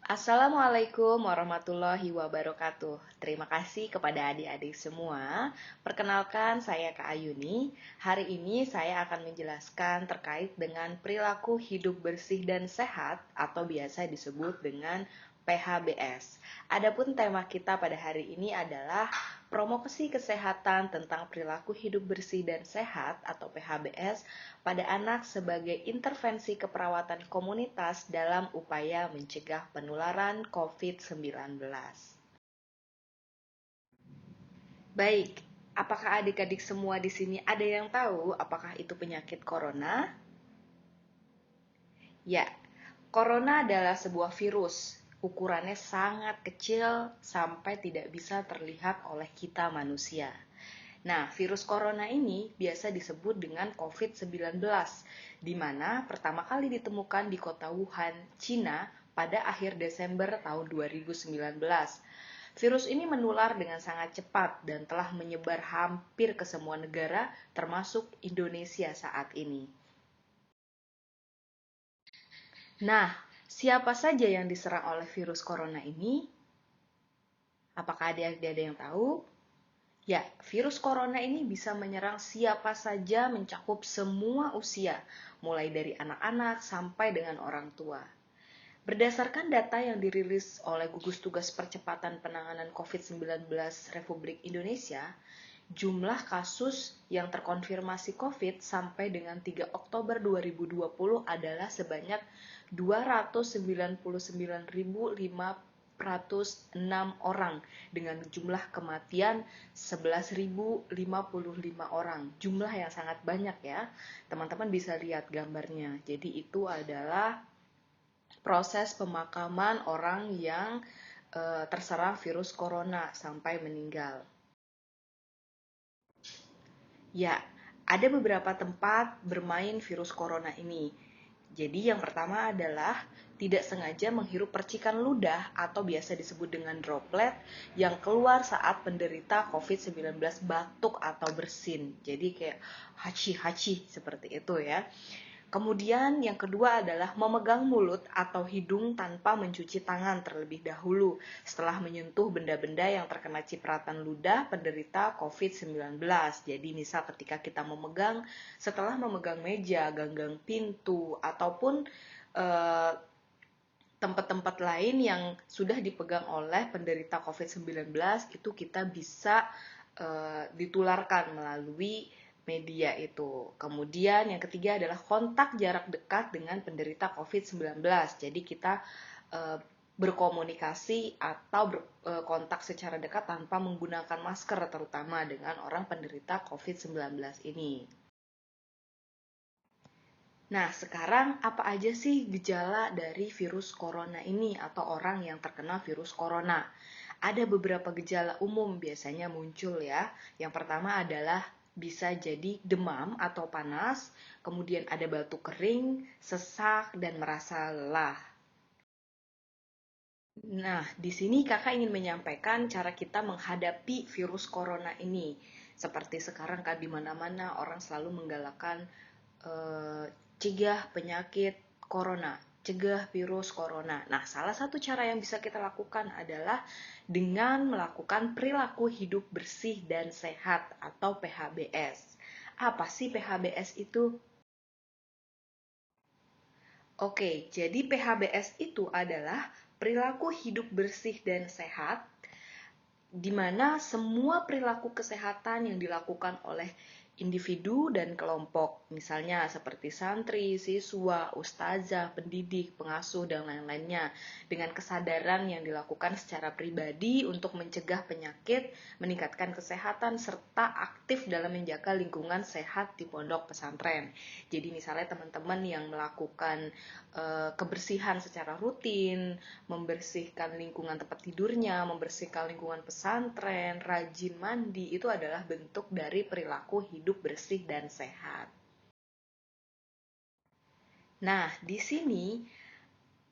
Assalamualaikum warahmatullahi wabarakatuh. Terima kasih kepada adik-adik semua. Perkenalkan, saya Kak Ayuni. Hari ini saya akan menjelaskan terkait dengan perilaku hidup bersih dan sehat atau biasa disebut dengan PHBS. Adapun tema kita pada hari ini adalah promosi kesehatan tentang perilaku hidup bersih dan sehat atau PHBS pada anak sebagai intervensi keperawatan komunitas dalam upaya mencegah penularan COVID-19. Baik, apakah adik-adik semua di sini ada yang tahu apakah itu penyakit corona? Ya, corona adalah sebuah virus. Ukurannya sangat kecil sampai tidak bisa terlihat oleh kita manusia. Nah, virus corona ini biasa disebut dengan COVID-19, di mana pertama kali ditemukan di kota Wuhan, Cina pada akhir Desember tahun 2019. Virus ini menular dengan sangat cepat dan telah menyebar hampir ke semua negara, termasuk Indonesia saat ini. Nah, siapa saja yang diserang oleh virus corona ini? Apakah ada yang tahu? Ya, virus corona ini bisa menyerang siapa saja, mencakup semua usia, mulai dari anak-anak sampai dengan orang tua. Berdasarkan data yang dirilis oleh Gugus Tugas Percepatan Penanganan COVID-19 Republik Indonesia, jumlah kasus yang terkonfirmasi COVID sampai dengan 3 Oktober 2020 adalah sebanyak 299.506 orang dengan jumlah kematian 11.055 orang. Jumlah yang sangat banyak ya. Teman-teman bisa lihat gambarnya. Jadi itu adalah proses pemakaman orang yang terserang virus corona sampai meninggal. Ya, ada beberapa tempat bermain virus corona ini. Jadi yang pertama adalah tidak sengaja menghirup percikan ludah atau biasa disebut dengan droplet yang keluar saat penderita COVID-19 batuk atau bersin. Jadi kayak haci-haci seperti itu ya. Kemudian yang kedua adalah memegang mulut atau hidung tanpa mencuci tangan terlebih dahulu setelah menyentuh benda-benda yang terkena cipratan ludah penderita COVID-19. Jadi misal ketika kita setelah memegang meja, ganggang pintu, ataupun tempat-tempat lain yang sudah dipegang oleh penderita COVID-19, itu kita bisa ditularkan melalui media itu. Kemudian yang ketiga adalah kontak jarak dekat dengan penderita COVID-19. Jadi kita berkomunikasi atau berkontak secara dekat tanpa menggunakan masker, terutama dengan orang penderita COVID-19 ini. Nah, sekarang apa aja sih gejala dari virus corona ini atau orang yang terkena virus corona? Ada beberapa gejala umum biasanya muncul ya. Yang pertama adalah bisa jadi demam atau panas, kemudian ada batuk kering, sesak, dan merasa lelah. Nah, di sini kakak ingin menyampaikan cara kita menghadapi virus corona ini. Seperti sekarang kan di mana-mana orang selalu menggalakkan cegah penyakit corona, cegah virus corona. Nah, salah satu cara yang bisa kita lakukan adalah dengan melakukan perilaku hidup bersih dan sehat atau PHBS. Apa sih PHBS itu? Oke, jadi PHBS itu adalah perilaku hidup bersih dan sehat, di mana semua perilaku kesehatan yang dilakukan oleh individu dan kelompok, misalnya seperti santri, siswa, ustazah, pendidik, pengasuh, dan lain-lainnya, dengan kesadaran yang dilakukan secara pribadi untuk mencegah penyakit, meningkatkan kesehatan, serta aktif dalam menjaga lingkungan sehat di pondok pesantren. Jadi misalnya teman-teman yang melakukan kebersihan secara rutin, membersihkan lingkungan tempat tidurnya, membersihkan lingkungan pesantren, rajin mandi, itu adalah bentuk dari perilaku hidup bersih dan sehat. Nah, di sini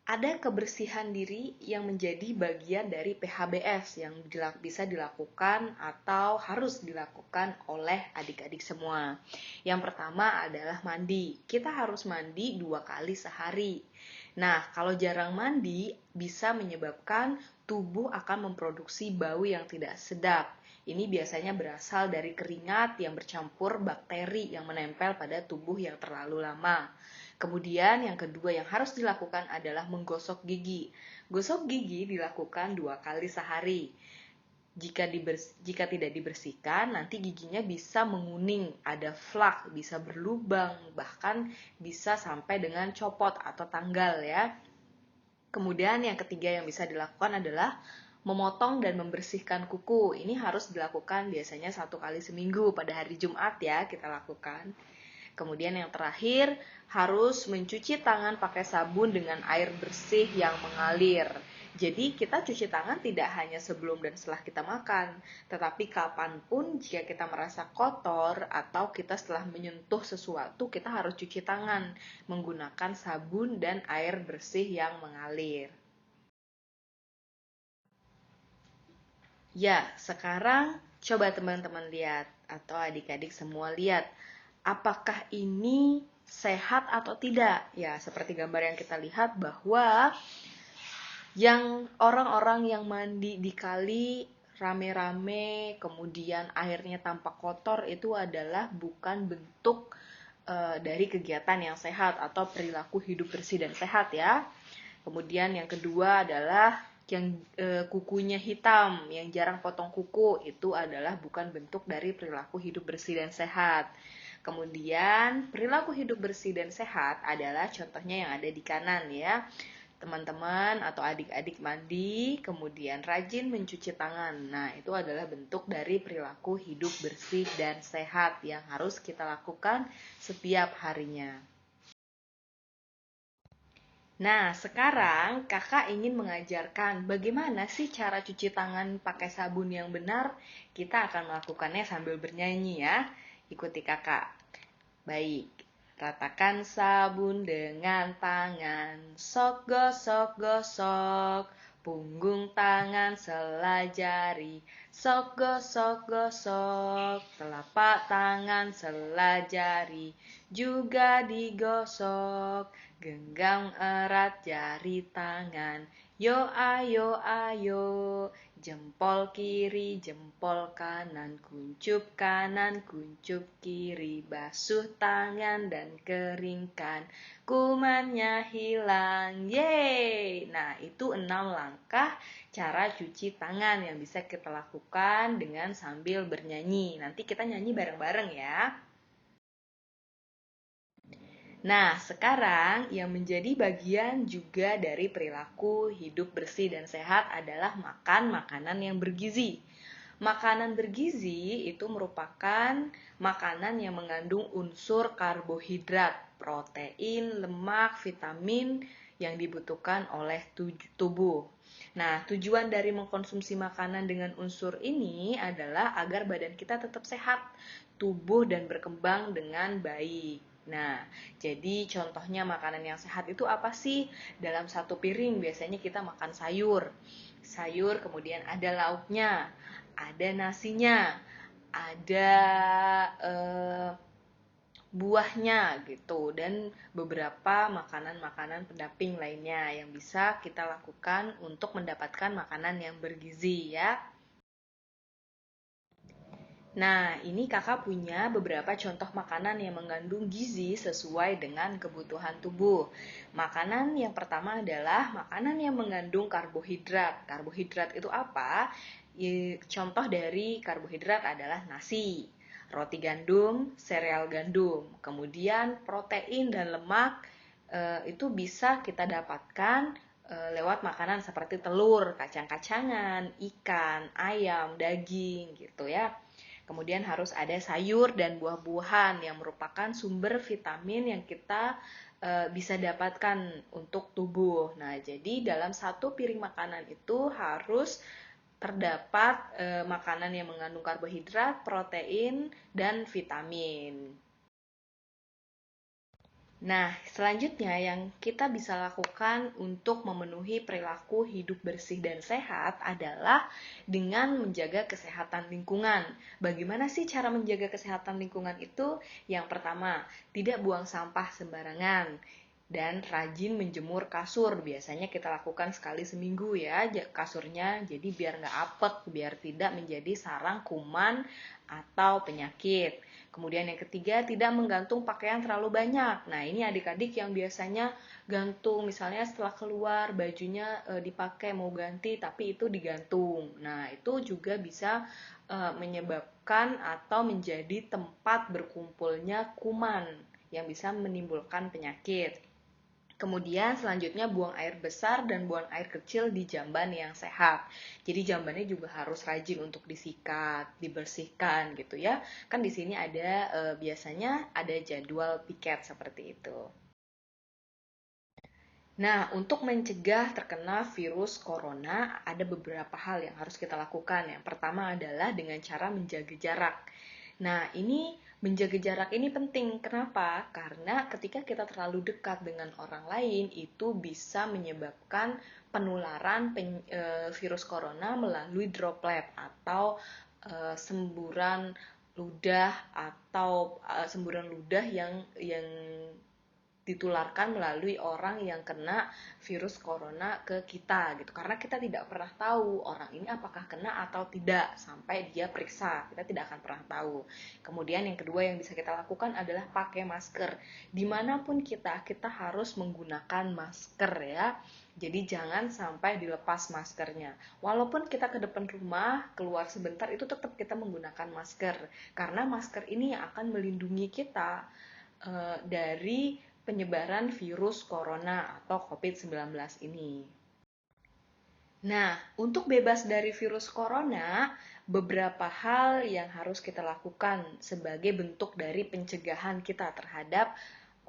ada kebersihan diri yang menjadi bagian dari PHBS yang bisa dilakukan atau harus dilakukan oleh adik-adik semua. Yang pertama adalah mandi. Kita harus mandi 2 kali sehari. Nah, kalau jarang mandi bisa menyebabkan tubuh akan memproduksi bau yang tidak sedap. Ini biasanya berasal dari keringat yang bercampur bakteri yang menempel pada tubuh yang terlalu lama. Kemudian yang kedua yang harus dilakukan adalah menggosok gigi. Gosok gigi dilakukan 2 kali sehari. Jika tidak dibersihkan, nanti giginya bisa menguning, ada flak, bisa berlubang, bahkan bisa sampai dengan copot atau tanggal ya. Kemudian yang ketiga yang bisa dilakukan adalah memotong dan membersihkan kuku. Ini harus dilakukan biasanya 1 kali seminggu pada hari Jumat ya kita lakukan. Kemudian yang terakhir harus mencuci tangan pakai sabun dengan air bersih yang mengalir. Jadi kita cuci tangan tidak hanya sebelum dan setelah kita makan, tetapi kapanpun jika kita merasa kotor atau kita setelah menyentuh sesuatu, kita harus cuci tangan menggunakan sabun dan air bersih yang mengalir. Ya, sekarang coba teman-teman lihat atau adik-adik semua lihat, apakah ini sehat atau tidak? Ya, seperti gambar yang kita lihat bahwa yang orang-orang yang mandi di kali rame-rame, kemudian airnya tampak kotor, itu adalah bukan bentuk dari kegiatan yang sehat atau perilaku hidup bersih dan sehat ya. Kemudian yang kedua adalah yang kukunya hitam, yang jarang potong kuku, itu adalah bukan bentuk dari perilaku hidup bersih dan sehat. Kemudian perilaku hidup bersih dan sehat adalah contohnya yang ada di kanan ya. Teman-teman atau adik-adik mandi, kemudian rajin mencuci tangan. Nah, itu adalah bentuk dari perilaku hidup bersih dan sehat yang harus kita lakukan setiap harinya. Nah, sekarang kakak ingin mengajarkan bagaimana sih cara cuci tangan pakai sabun yang benar. Kita akan melakukannya sambil bernyanyi ya. Ikuti kakak. Baik, ratakan sabun dengan tangan, sok gosok gosok, punggung tangan selai jari, sok gosok gosok, telapak tangan selai jari, juga digosok, genggam erat jari tangan, yo ayo ayo, jempol kiri, jempol kanan, kuncup kiri, basuh tangan dan keringkan, kumannya hilang, yeay! Nah, itu 6 langkah cara cuci tangan yang bisa kita lakukan dengan sambil bernyanyi. Nanti kita nyanyi bareng-bareng ya. Nah, sekarang yang menjadi bagian juga dari perilaku hidup bersih dan sehat adalah makan makanan yang bergizi. Makanan bergizi itu merupakan makanan yang mengandung unsur karbohidrat, protein, lemak, vitamin yang dibutuhkan oleh tubuh. Nah, tujuan dari mengkonsumsi makanan dengan unsur ini adalah agar badan kita tetap sehat, tubuh dan berkembang dengan baik. Nah, jadi contohnya makanan yang sehat itu apa sih? Dalam satu piring biasanya kita makan sayur. Sayur kemudian ada lauknya, ada nasinya, ada buahnya gitu, dan beberapa makanan-makanan pendamping lainnya yang bisa kita lakukan untuk mendapatkan makanan yang bergizi ya. Nah, ini kakak punya beberapa contoh makanan yang mengandung gizi sesuai dengan kebutuhan tubuh. Makanan yang pertama adalah makanan yang mengandung karbohidrat. Karbohidrat itu apa? Contoh dari karbohidrat adalah nasi, roti gandum, sereal gandum. Kemudian protein dan lemak itu bisa kita dapatkan lewat makanan seperti telur, kacang-kacangan, ikan, ayam, daging gitu ya. Kemudian harus ada sayur dan buah-buahan yang merupakan sumber vitamin yang kita bisa dapatkan untuk tubuh. Nah, jadi dalam satu piring makanan itu harus terdapat makanan yang mengandung karbohidrat, protein, dan vitamin. Nah, selanjutnya yang kita bisa lakukan untuk memenuhi perilaku hidup bersih dan sehat adalah dengan menjaga kesehatan lingkungan. Bagaimana sih cara menjaga kesehatan lingkungan itu? Yang pertama, tidak buang sampah sembarangan. Dan rajin menjemur kasur, biasanya kita lakukan sekali seminggu ya kasurnya, jadi biar nggak apek, biar tidak menjadi sarang kuman atau penyakit. Kemudian yang ketiga, tidak menggantung pakaian terlalu banyak. Nah ini adik-adik yang biasanya gantung, misalnya setelah keluar bajunya dipakai mau ganti tapi itu digantung. Nah itu juga bisa menyebabkan atau menjadi tempat berkumpulnya kuman yang bisa menimbulkan penyakit. Kemudian selanjutnya buang air besar dan buang air kecil di jamban yang sehat. Jadi jambannya juga harus rajin untuk disikat, dibersihkan gitu ya. Kan di sini ada biasanya ada jadwal piket seperti itu. Nah, untuk mencegah terkena virus corona, ada beberapa hal yang harus kita lakukan. Yang pertama adalah dengan cara menjaga jarak. Nah, ini menjaga jarak ini penting. Kenapa? Karena ketika kita terlalu dekat dengan orang lain, itu bisa menyebabkan penularan virus corona melalui droplet atau semburan ludah atau semburan ludah yang ditularkan melalui orang yang kena virus corona ke kita gitu. Karena kita tidak pernah tahu orang ini apakah kena atau tidak sampai dia periksa. Kita tidak akan pernah tahu. Kemudian yang kedua yang bisa kita lakukan adalah pakai masker. Dimanapun kita harus menggunakan masker ya. Jadi jangan sampai dilepas maskernya. Walaupun kita ke depan rumah, keluar sebentar, itu tetap kita menggunakan masker. Karena masker ini yang akan melindungi kita dari penyebaran virus corona atau COVID-19 ini. Nah, untuk bebas dari virus corona, beberapa hal yang harus kita lakukan sebagai bentuk dari pencegahan kita terhadap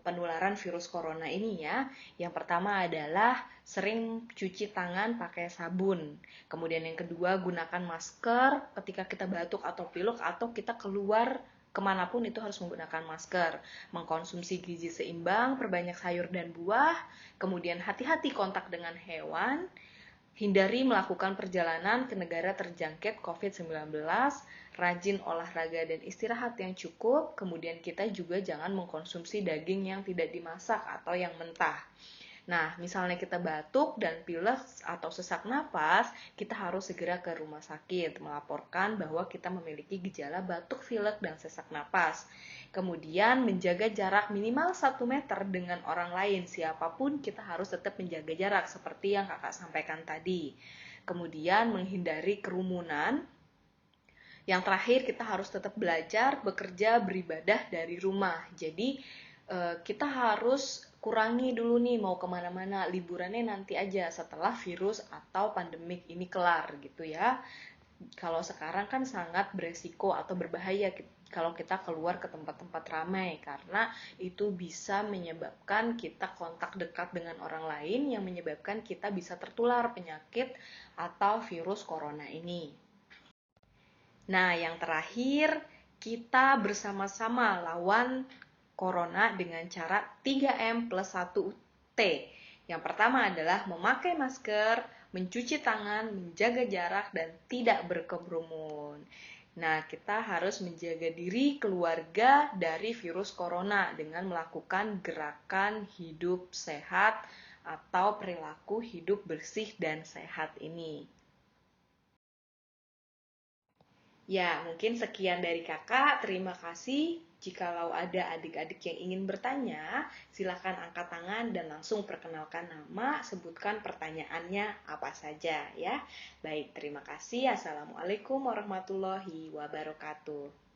penularan virus corona ini ya. Yang pertama adalah sering cuci tangan pakai sabun. Kemudian yang kedua, gunakan masker ketika kita batuk atau pilek atau kita keluar kemanapun itu harus menggunakan masker. Mengkonsumsi gizi seimbang, perbanyak sayur dan buah. Kemudian hati-hati kontak dengan hewan. Hindari melakukan perjalanan ke negara terjangkit COVID-19, rajin olahraga dan istirahat yang cukup, kemudian kita juga jangan mengkonsumsi daging yang tidak dimasak atau yang mentah. Nah, misalnya kita batuk dan pilek atau sesak napas, kita harus segera ke rumah sakit melaporkan bahwa kita memiliki gejala batuk, pilek, dan sesak napas. Kemudian menjaga jarak minimal 1 meter dengan orang lain. Siapapun kita harus tetap menjaga jarak seperti yang kakak sampaikan tadi. Kemudian menghindari kerumunan. Yang terakhir kita harus tetap belajar, bekerja, beribadah dari rumah. Jadi kita harus kurangi dulu nih mau kemana-mana, liburannya nanti aja setelah virus atau pandemik ini kelar gitu ya. Kalau sekarang kan sangat beresiko atau berbahaya kalau kita keluar ke tempat-tempat ramai karena itu bisa menyebabkan kita kontak dekat dengan orang lain yang menyebabkan kita bisa tertular penyakit atau virus corona ini. Nah, yang terakhir kita bersama-sama lawan corona dengan cara 3M plus 1T. Yang pertama adalah memakai masker, mencuci tangan, menjaga jarak, dan tidak berkerumun. Nah, kita harus menjaga diri keluarga dari virus corona dengan melakukan gerakan hidup sehat atau perilaku hidup bersih dan sehat ini. Ya, mungkin sekian dari kakak. Terima kasih. Jikalau ada adik-adik yang ingin bertanya, silakan angkat tangan dan langsung perkenalkan nama, sebutkan pertanyaannya apa saja ya. Baik, terima kasih. Assalamualaikum warahmatullahi wabarakatuh.